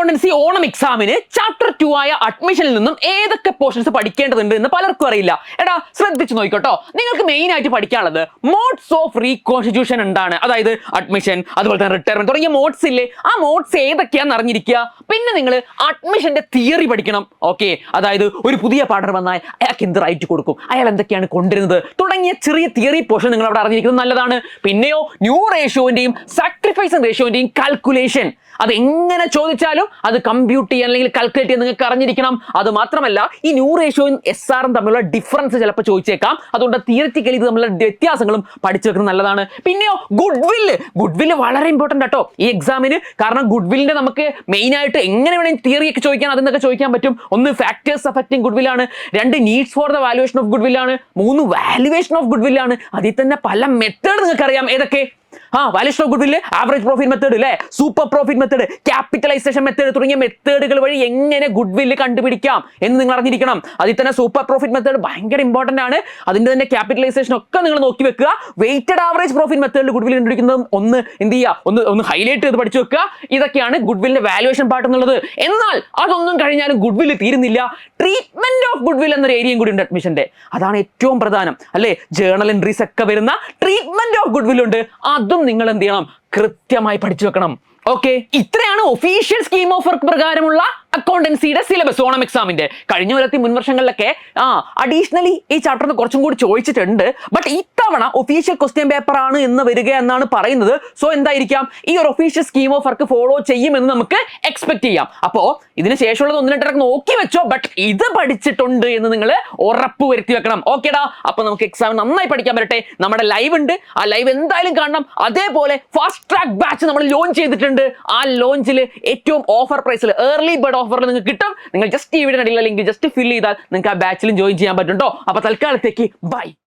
Accountancy Onam എക്സാമിന് chapter 2 ആയ അഡ്മിഷനിൽ നിന്നും ഏതൊക്കെ പോർഷൻസ് പഠിക്കേണ്ടതുണ്ട് എന്ന് പലർക്കും അറിയില്ല. എടാ ശ്രദ്ധിച്ചു നോക്കിക്കോട്ടോ. നിങ്ങൾക്ക് മെയിൻ ആയിട്ട് പഠിക്കാനുള്ളത് മോഡ്സ് ഓഫ് റീകോൺസ്റ്റിറ്റ്യൂഷൻ എന്താണ്, അതായത് അഡ്മിഷൻ, അതുപോലെ തന്നെ റിട്ടയർമെന്റ് തുടങ്ങിയ മോഡ്സ് ഇല്ലേ, ആ മോഡ്സ് ഏതൊക്കെയാണെന്ന് അറിഞ്ഞിരിക്കുക. പിന്നെ നിങ്ങൾ അഡ്മിഷന്റെ തിയറി പഠിക്കണം. ഓക്കെ, അതായത് ഒരു പുതിയ പാർട്ണർ വന്നാൽ അയാൾക്ക് എന്ത് റൈറ്റ് കൊടുക്കും, അയാൾ എന്തൊക്കെയാണ് കൊണ്ടുവരുന്നത് തുടങ്ങിയ ചെറിയ തിയറി പോർഷൻ നിങ്ങൾ അവിടെ അറിഞ്ഞിരിക്കുന്നത് നല്ലതാണ്. പിന്നെയോ ന്യൂ റേഷ്യോന്റെയും സാക്രിഫൈസ് റേഷ്യോന്റെയും കാൽക്കുലേഷൻ, അത് എങ്ങനെ ചോദിച്ചാലും അത് കമ്പ്യൂട്ട് ചെയ്യാൻ അല്ലെങ്കിൽ കാൽക്കുലേറ്റ് ചെയ്യാൻ നിങ്ങൾക്ക് അറിഞ്ഞിരിക്കണം. അത് മാത്രമല്ല, ഈ ന്യൂ റേഷ്യോയും SR തമ്മിലുള്ള ഡിഫറൻസ് ചിലപ്പോൾ ചോദിച്ചേക്കാം. അതുകൊണ്ട് തിയറിറ്റിക്കലി ഇത് തമ്മിലുള്ള വ്യത്യാസങ്ങളും പഠിച്ചു വെക്കുന്നത് നല്ലതാണ്. പിന്നെയോ ഗുഡ് വില്ല് വളരെ ഇമ്പോർട്ടൻ്റ് ആട്ടോ ഈ എക്സാമിന്. കാരണം ഗുഡ് വില്ലിന്റെ നമുക്ക് മെയിൻ ആയിട്ട് എങ്ങനെ വേണമെങ്കിൽ തിയറി ഒക്കെ ചോദിക്കാൻ, അതിനൊക്കെ ചോദിക്കാൻ പറ്റും. ഒന്ന് ഫാക്ടേഴ്സ് അഫക്റ്റിംഗ് ഗുഡ് വില്ലാണ്, 2 needs for the valuation of ഗുഡ് വില്ലാണ്, 3 വാല്യുവേഷൻ ഓഫ് ഗുഡ് വില്ലാണ്. അതിൽ തന്നെ പല മെത്തേഡ് നിങ്ങൾക്ക് അറിയാം. ഏതൊക്കെ? Valuation of goodwill, average profit method അല്ലേ, super profit method, capitalisation method തുടങ്ങിയ മെത്തേഡുകൾ വഴി എങ്ങനെ ഗുഡ് വില്ല് കണ്ടുപിടിക്കാം എന്ന് നിങ്ങൾ അറിഞ്ഞിരിക്കണം. അതിൽ തന്നെ സൂപ്പർ പ്രോഫിറ്റ് മെത്തേഡ് ഭയങ്കര ഇമ്പോർട്ടന്റ് ആണ്. അതിന്റെ തന്നെ ക്യാപിറ്റലൈസേഷൻ ഒക്കെ നിങ്ങൾ നോക്കി വെക്കുക. വെയ്റ്റഡ് ആവറേജ് പ്രോഫിറ്റ് മെത്തേഡിൽ ഗുഡ് വില്ല് കണ്ടുപിടിക്കുന്നത് ഒന്ന് എന്ത് ചെയ്യുക, ഒന്ന് ഹൈലൈറ്റ് ചെയ്ത് പഠിച്ചു വെക്കുക. ഇതൊക്കെയാണ് ഗുഡ് വില്ലിന്റെ വാല്യുവേഷൻ പാർട്ട് എന്നുള്ളത്. എന്നാൽ അതൊന്നും കഴിഞ്ഞാലും ഗുഡ് വില്ല് തീരുന്നില്ല. ട്രീറ്റ്മെന്റ് ഓഫ് ഗുഡ് വില്ല് എന്നൊരു ഏരിയയും കൂടി ഉണ്ട് അഡ്മിഷന്റെ. അതാണ് ഏറ്റവും പ്രധാനം അല്ലേ. ജേർണൽ എൻട്രീസ് ഒക്കെ വരുന്ന ട്രീറ്റ്മെന്റ് ഓഫ് ഗുഡ് വില്ല് ഉണ്ട്. അതും നിങ്ങൾ എന്ത് ചെയ്യണം, കൃത്യമായി പഠിച്ചു വെക്കണം. ഓക്കെ, ഇത്രയാണ് ഒഫീഷ്യൽ സ്കീം ഓഫ് വർക്ക് പ്രകാരമുള്ള അക്കൗണ്ടൻസിയുടെ സിലബസ് ഓണം എക്സാമിന്റെ. കഴിഞ്ഞ കൊല്ലത്തെ മുൻവർഷങ്ങളിലൊക്കെ അഡീഷണലി ഈ ചാപ്റ്ററിന് കുറച്ചും കൂടി ചോദിച്ചിട്ടുണ്ട്. ബട്ട് ഇത്തവണ ഒഫീഷ്യൽ ക്വസ്റ്റ്യൻ പേപ്പർ ആണ് എന്ന് വരിക എന്നാണ് പറയുന്നത്. സോ എന്തായിരിക്കാം, ഈ ഒരു official scheme of work follow ചെയ്യുമെന്ന് നമുക്ക് എക്സ്പെക്ട് ചെയ്യാം. അപ്പോ ഇതിന് ശേഷമുള്ളത് 1-2 നോക്കി വെച്ചോ, ബട്ട് ഇത് പഠിച്ചിട്ടുണ്ട് എന്ന് നിങ്ങൾ ഉറപ്പ് വരുത്തി വെക്കണം. ഓക്കേടാ, അപ്പൊ നമുക്ക് എക്സാം നന്നായി പഠിക്കാൻ പറ്റട്ടെ. നമ്മുടെ ലൈവ് ഉണ്ട്, ആ ലൈവ് എന്തായാലും കാണണം. അതേപോലെ ഫാസ്റ്റ് ട്രാക്ക് ബാച്ച് നമ്മൾ ലോഞ്ച് ചെയ്തിട്ടുണ്ട്. ആ ലോഞ്ചിൽ ഏറ്റവും ഓഫർ പ്രൈസിൽ ഏർലി ബേർഡ് ഓഫറിൽ നിങ്ങൾക്ക് കിട്ടും. നിങ്ങൾ ജസ്റ്റ് ഈ വീഡിയോ ലിങ്ക് ജസ്റ്റ് ഫിൽ ചെയ്താൽ നിങ്ങൾക്ക് ആ ബാച്ചിലും ജോയിൻ ചെയ്യാൻ പറ്റും. അപ്പൊ തൽക്കാലത്തേക്ക് ബൈ.